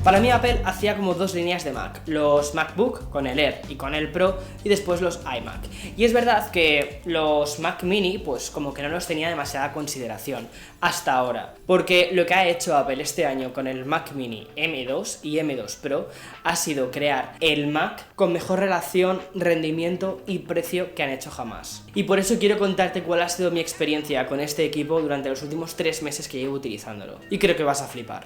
Para mí Apple hacía como dos líneas de Mac, los MacBook con el Air y con el Pro y después los iMac. Y es verdad que los Mac Mini pues como que no los tenía demasiada consideración hasta ahora, porque lo que ha hecho Apple este año con el Mac Mini M2 y M2 Pro ha sido crear el Mac con mejor relación, rendimiento y precio que han hecho jamás. Y por eso quiero contarte cuál ha sido mi experiencia con este equipo durante los últimos 3 meses que llevo utilizándolo. Y creo que vas a flipar.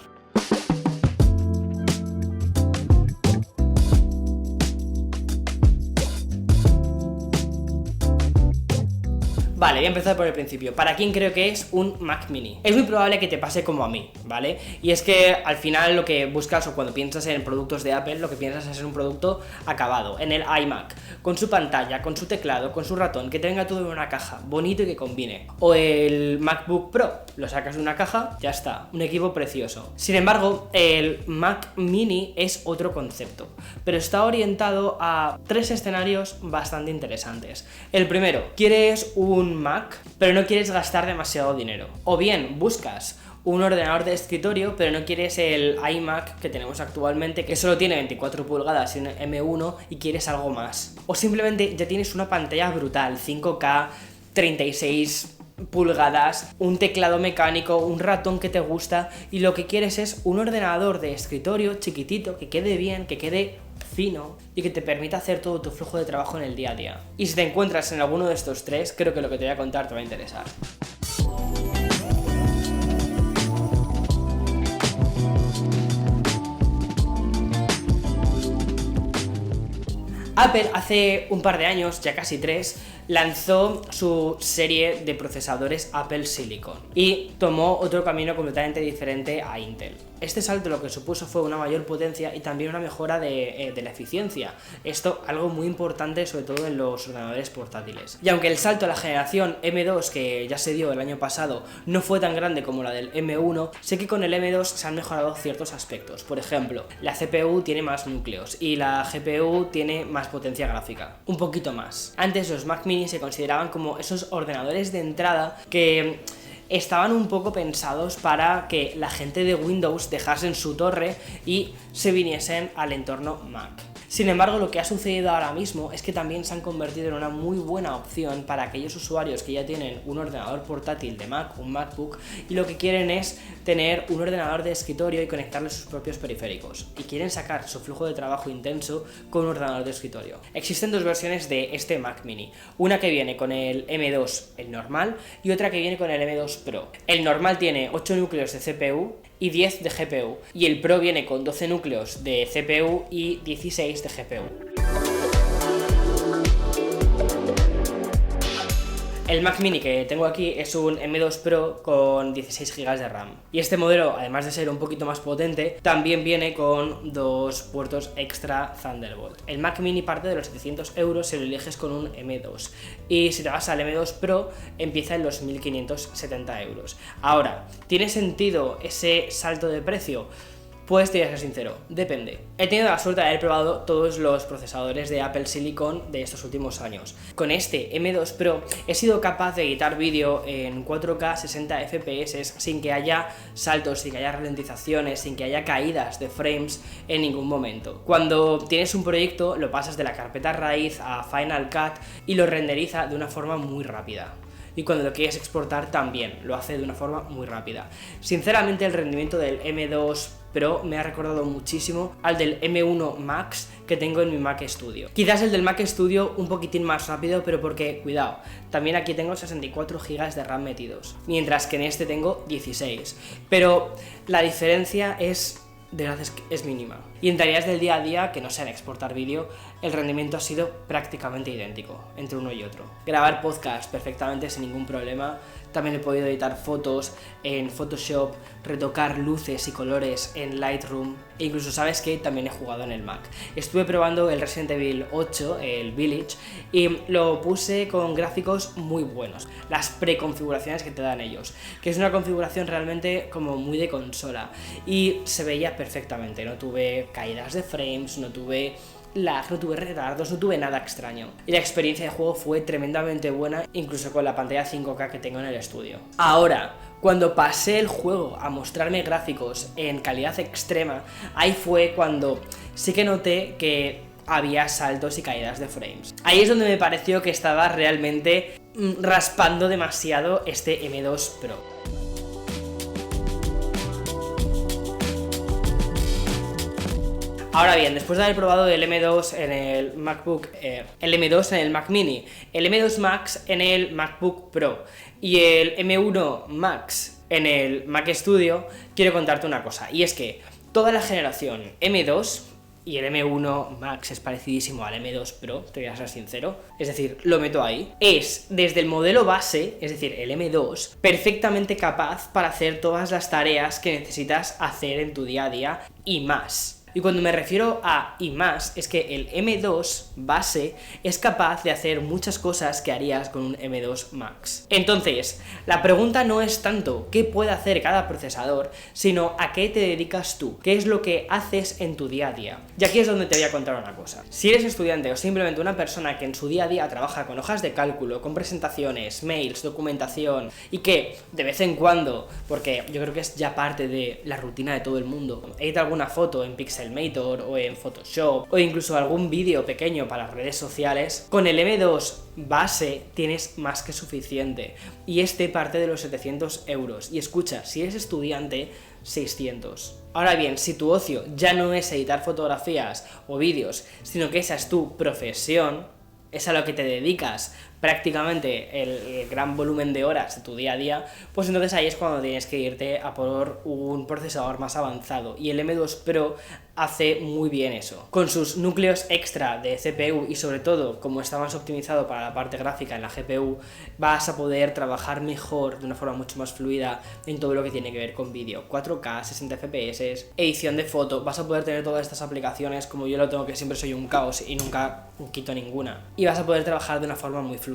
Vale, voy a empezar por el principio. ¿Para quién creo que es un Mac Mini? Es muy probable que te pase como a mí, ¿vale? Y es que al final lo que buscas o cuando piensas en productos de Apple, lo que piensas es en un producto acabado, en el iMac, con su pantalla, con su teclado, con su ratón, que tenga todo en una caja, bonito y que combine. O el MacBook Pro, lo sacas de una caja, ya está, un equipo precioso. Sin embargo, el Mac Mini es otro concepto, pero está orientado a 3 escenarios bastante interesantes. El primero, quieres un Mac, pero no quieres gastar demasiado dinero. O bien buscas un ordenador de escritorio, pero no quieres el iMac que tenemos actualmente, que solo tiene 24 pulgadas y un M1 y quieres algo más. O simplemente ya tienes una pantalla brutal, 5K, 36 pulgadas, un teclado mecánico, un ratón que te gusta y lo que quieres es un ordenador de escritorio chiquitito, que quede bien, que quede fino y que te permita hacer todo tu flujo de trabajo en el día a día. Y si te encuentras en alguno de estos 3, creo que lo que te voy a contar te va a interesar. Apple hace un par de años, ya casi 3, lanzó su serie de procesadores Apple Silicon y tomó otro camino completamente diferente a Intel. Este salto lo que supuso fue una mayor potencia y también una mejora de la eficiencia. Esto algo muy importante sobre todo en los ordenadores portátiles. Y aunque el salto a la generación M2 que ya se dio el año pasado no fue tan grande como la del M1, sé que con el M2 se han mejorado ciertos aspectos. Por ejemplo, la CPU tiene más núcleos y la GPU tiene más potencia gráfica. Un poquito más. Antes los Mac Mini se consideraban como esos ordenadores de entrada que estaban un poco pensados para que la gente de Windows dejasen su torre y se viniesen al entorno Mac. Sin embargo, lo que ha sucedido ahora mismo es que también se han convertido en una muy buena opción para aquellos usuarios que ya tienen un ordenador portátil de Mac, un MacBook, y lo que quieren es tener un ordenador de escritorio y conectarle sus propios periféricos, y quieren sacar su flujo de trabajo intenso con un ordenador de escritorio. Existen 2 versiones de este Mac Mini, una que viene con el M2, el normal, y otra que viene con el M2 Pro. El normal tiene 8 núcleos de CPU y 10 de GPU, y el Pro viene con 12 núcleos de CPU y 16 de GPU. El Mac Mini que tengo aquí es un M2 Pro con 16 GB de RAM. Y este modelo, además de ser un poquito más potente, también viene con 2 puertos extra Thunderbolt. El Mac Mini parte de los 700 euros si lo eliges con un M2. Y si te vas al M2 Pro, empieza en los 1.570 euros. Ahora, ¿tiene sentido ese salto de precio? Pues te voy a ser sincero, depende. He tenido la suerte de haber probado todos los procesadores de Apple Silicon de estos últimos años. Con este M2 Pro he sido capaz de editar vídeo en 4K 60 FPS sin que haya saltos, sin que haya ralentizaciones, sin que haya caídas de frames en ningún momento. Cuando tienes un proyecto lo pasas de la carpeta raíz a Final Cut y lo renderiza de una forma muy rápida. Y cuando lo quieres exportar también lo hace de una forma muy rápida. Sinceramente el rendimiento del M2 Pro me ha recordado muchísimo al del M1 Max que tengo en mi Mac Studio. Quizás el del Mac Studio un poquitín más rápido, pero porque, cuidado, también aquí tengo 64 GB de RAM metidos, mientras que en este tengo 16. Pero la diferencia es de verdad es mínima. Y en tareas del día a día, que no sean exportar vídeo, el rendimiento ha sido prácticamente idéntico entre uno y otro. Grabar podcast perfectamente sin ningún problema. También he podido editar fotos en Photoshop, retocar luces y colores en Lightroom, e incluso, ¿sabes qué? También he jugado en el Mac. Estuve probando el Resident Evil 8, el Village, y lo puse con gráficos muy buenos, las preconfiguraciones que te dan ellos, que es una configuración realmente como muy de consola, y se veía perfectamente, no tuve caídas de frames, no tuve lag, no tuve retardos, no tuve nada extraño. Y la experiencia de juego fue tremendamente buena, incluso con la pantalla 5K que tengo en el estudio. Ahora, Cuando pasé el juego a mostrarme gráficos en calidad extrema, ahí fue cuando sí que noté que había saltos y caídas de frames. Ahí es donde me pareció que estaba realmente raspando demasiado este M2 Pro. Ahora bien, después de haber probado el M2 en el MacBook Air, el M2 en el Mac Mini, el M2 Max en el MacBook Pro y el M1 Max en el Mac Studio, quiero contarte una cosa, y es que toda la generación M2 y el M1 Max es parecidísimo al M2 Pro, te voy a ser sincero, es decir, lo meto ahí, es desde el modelo base, es decir, el M2, perfectamente capaz para hacer todas las tareas que necesitas hacer en tu día a día y más. Y cuando me refiero a y más, es que el M2 base es capaz de hacer muchas cosas que harías con un M2 Max. Entonces, la pregunta no es tanto qué puede hacer cada procesador, sino a qué te dedicas tú, qué es lo que haces en tu día a día. Y aquí es donde te voy a contar una cosa. Si eres estudiante o simplemente una persona que en su día a día trabaja con hojas de cálculo, con presentaciones, mails, documentación, y que de vez en cuando, porque yo creo que es ya parte de la rutina de todo el mundo, edita alguna foto en Pixelmator o en Photoshop o incluso algún vídeo pequeño para las redes sociales, con el M2 base tienes más que suficiente, y este parte de los 700 euros, y escucha, si eres estudiante, 600. Ahora bien, si tu ocio ya no es editar fotografías o vídeos, sino que esa es tu profesión, es a lo que te dedicas prácticamente el gran volumen de horas de tu día a día, pues entonces ahí es cuando tienes que irte a por un procesador más avanzado, y el M2 Pro hace muy bien eso. Con sus núcleos extra de CPU y sobre todo, como está más optimizado para la parte gráfica en la GPU, vas a poder trabajar mejor, de una forma mucho más fluida, en todo lo que tiene que ver con vídeo, 4K, 60 FPS, edición de foto, vas a poder tener todas estas aplicaciones como yo lo tengo, que siempre soy un caos y nunca quito ninguna, y vas a poder trabajar de una forma muy fluida.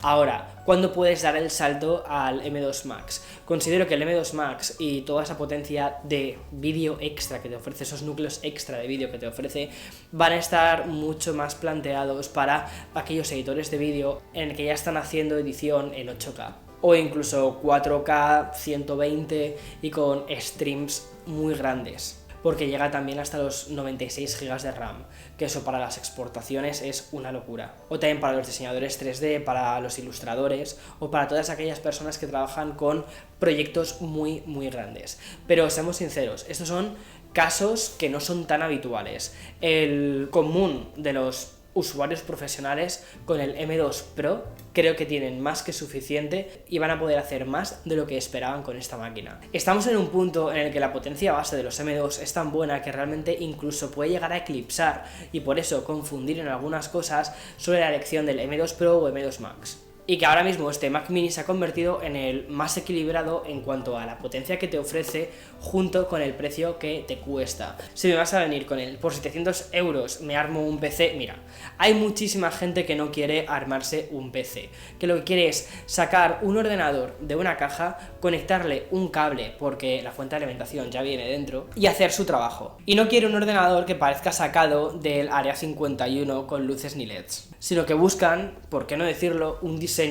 Ahora, ¿cuándo puedes dar el salto al M2 Max? Considero que el M2 Max y toda esa potencia de vídeo extra que te ofrece, esos núcleos extra de vídeo que te ofrece, van a estar mucho más planteados para aquellos editores de vídeo en el que ya están haciendo edición en 8K o incluso 4K 120 y con streams muy grandes, porque llega también hasta los 96 GB de RAM, que eso para las exportaciones es una locura. O también para los diseñadores 3D, para los ilustradores, o para todas aquellas personas que trabajan con proyectos muy grandes. Pero seamos sinceros, estos son casos que no son tan habituales. El común de los usuarios profesionales con el M2 Pro creo que tienen más que suficiente y van a poder hacer más de lo que esperaban con esta máquina. Estamos en un punto en el que la potencia base de los M2 es tan buena que realmente incluso puede llegar a eclipsar y por eso confundir en algunas cosas sobre la elección del M2 Pro o M2 Max. Y que ahora mismo este Mac Mini se ha convertido en el más equilibrado en cuanto a la potencia que te ofrece junto con el precio que te cuesta. Si me vas a venir con él por 700 euros me armo un PC, mira, hay muchísima gente que no quiere armarse un PC, que lo que quiere es sacar un ordenador de una caja, conectarle un cable porque la fuente de alimentación ya viene dentro y hacer su trabajo. Y no quiere un ordenador que parezca sacado del Área 51 con luces ni LEDs, sino que buscan, por qué no decirlo, un diseño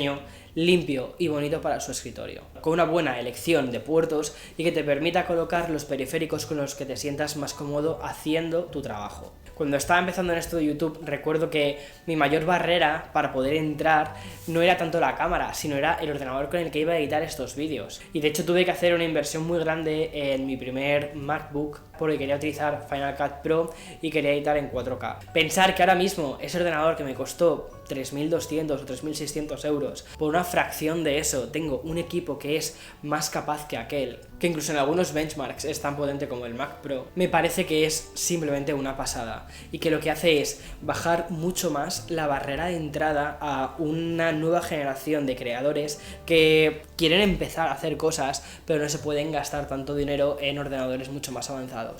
limpio y bonito para su escritorio, con una buena elección de puertos y que te permita colocar los periféricos con los que te sientas más cómodo haciendo tu trabajo. Cuando estaba empezando en esto de YouTube, recuerdo que mi mayor barrera para poder entrar no era tanto la cámara, sino era el ordenador con el que iba a editar estos vídeos. Y de hecho tuve que hacer una inversión muy grande en mi primer MacBook porque quería utilizar Final Cut Pro y quería editar en 4K. Pensar que ahora mismo ese ordenador que me costó 3.200 o 3.600 euros, por una fracción de eso tengo un equipo que es más capaz que aquel, que incluso en algunos benchmarks es tan potente como el Mac Pro, me parece que es simplemente una pasada y que lo que hace es bajar mucho más la barrera de entrada a una nueva generación de creadores que quieren empezar a hacer cosas pero no se pueden gastar tanto dinero en ordenadores mucho más avanzados.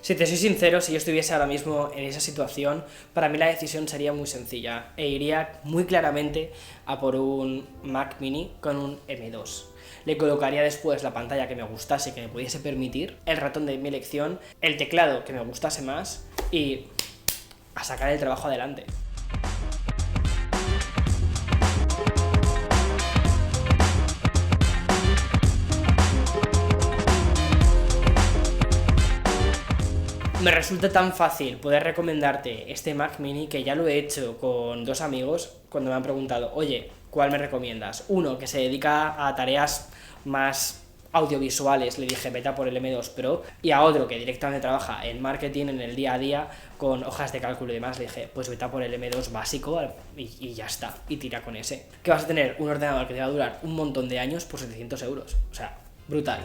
Si te soy sincero, si yo estuviese ahora mismo en esa situación, para mí la decisión sería muy sencilla e iría muy claramente a por un Mac Mini con un M2. Le colocaría después la pantalla que me gustase, que me pudiese permitir, el ratón de mi elección, el teclado que me gustase más y a sacar el trabajo adelante. Me resulta tan fácil poder recomendarte este Mac Mini que ya lo he hecho con 2 amigos cuando me han preguntado, oye, ¿cuál me recomiendas? Uno que se dedica a tareas más audiovisuales, le dije vete a por el M2 Pro, y a otro que directamente trabaja en marketing en el día a día con hojas de cálculo y demás, le dije pues vete a por el M2 básico y ya está, y tira con ese, que vas a tener un ordenador que te va a durar un montón de años por 700 euros, o sea, brutal.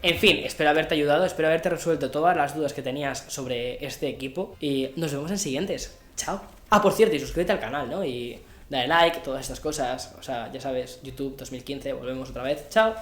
En fin, espero haberte ayudado, espero haberte resuelto todas las dudas que tenías sobre este equipo y nos vemos en siguientes. Chao. Ah, por cierto, y suscríbete al canal, ¿no? Y dale like, todas estas cosas. O sea, ya sabes, YouTube 2015, volvemos otra vez. Chao.